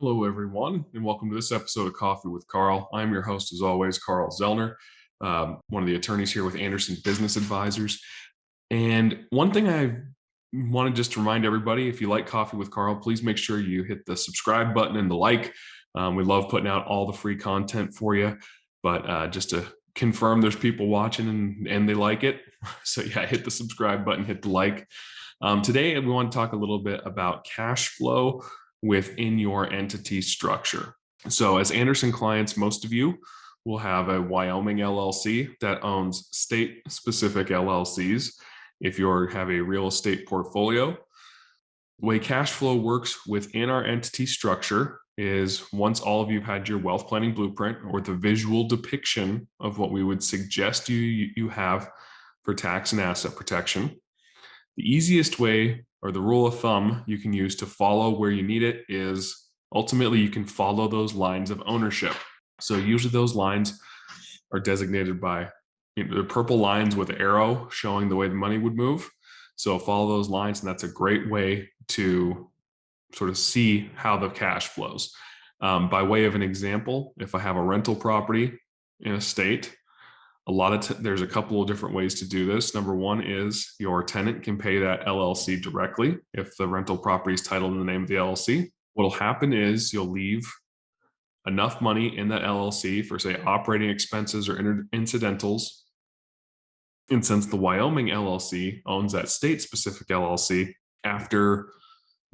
Hello, everyone, and welcome to this episode of Coffee with Carl. I'm your host, as always, Carl Zellner, one of the attorneys here with Anderson Business Advisors. And one thing I want to just remind everybody, if you like Coffee with Carl, please make sure you hit the subscribe button and the like. We love putting out all the free content for you, but just to confirm there's people watching and they like it. So yeah, hit the subscribe button, hit the like. Today, we want to talk a little bit about cash flow within your entity structure. So as Anderson clients, most of you will have a Wyoming LLC that owns state-specific LLCs. If you have a real estate portfolio, the way cash flow works within our entity structure is once all of you have had your wealth planning blueprint or the visual depiction of what we would suggest you have for tax and asset protection, the easiest way or the rule of thumb you can use to follow where you need it is ultimately you can follow those lines of ownership. So usually those lines are designated by the purple lines with arrow showing the way the money would move. So follow those lines, and that's a great way to sort of see how the cash flows. By way of an example, if I have a rental property in a state, there's a couple of different ways to do this. Number one is your tenant can pay that LLC directly if the rental property is titled in the name of the LLC. What'll happen is you'll leave enough money in that LLC for, say, operating expenses or incidentals. And since the Wyoming LLC owns that state-specific LLC, after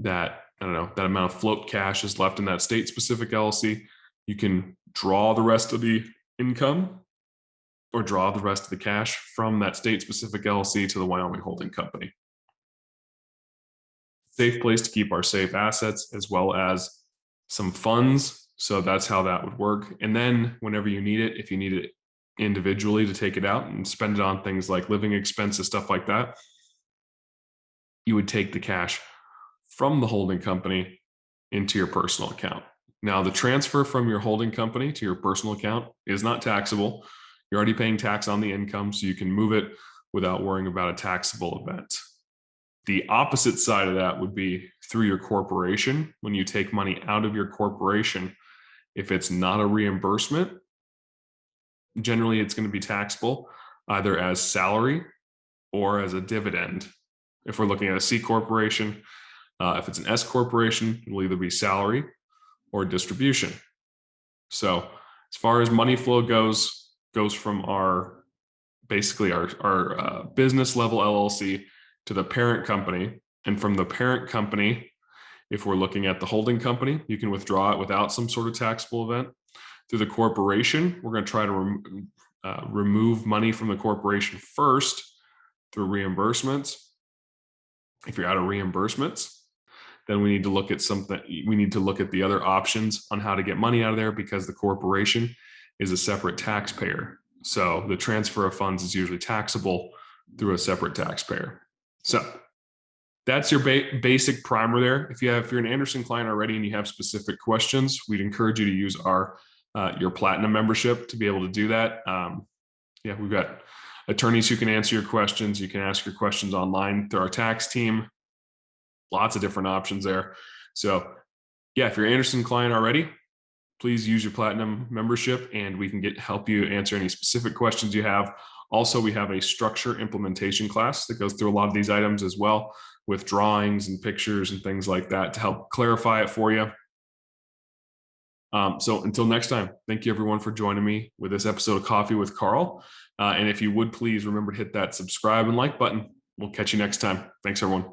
that, that amount of float cash is left in that state-specific LLC, you can draw the rest of the income or draw the rest of the cash from that state-specific LLC to the Wyoming holding company. Safe place to keep our safe assets as well as some funds. So that's how that would work. And then whenever you need it, if you need it individually to take it out and spend it on things like living expenses, stuff like that, you would take the cash from the holding company into your personal account. Now, the transfer from your holding company to your personal account is not taxable. You're already paying tax on the income, so you can move it without worrying about a taxable event. The opposite side of that would be through your corporation. When you take money out of your corporation, if it's not a reimbursement, generally it's going to be taxable either as salary or as a dividend. If we're looking at a C corporation, if it's an S corporation, it will either be salary or distribution. So as far as money flow goes from our business level LLC to the parent company. And from the parent company, if we're looking at the holding company, you can withdraw it without some sort of taxable event. Through the corporation, we're going to try to remove money from the corporation first through reimbursements. If you're out of reimbursements, then we need to look at something. We need to look at the other options on how to get money out of there, because the corporation is a separate taxpayer. So the transfer of funds is usually taxable through a separate taxpayer. So that's your basic primer there. If you're an Anderson client already and you have specific questions, we'd encourage you to use your platinum membership to be able to do that. We've got attorneys who can answer your questions. You can ask your questions online through our tax team. Lots of different options there. So yeah, if you're an Anderson client already, please use your platinum membership and we can help you answer any specific questions you have. Also, we have a structure implementation class that goes through a lot of these items as well, with drawings and pictures and things like that to help clarify it for you. So until next time, thank you everyone for joining me with this episode of Coffee with Carl. And if you would please remember to hit that subscribe and like button. We'll catch you next time. Thanks everyone.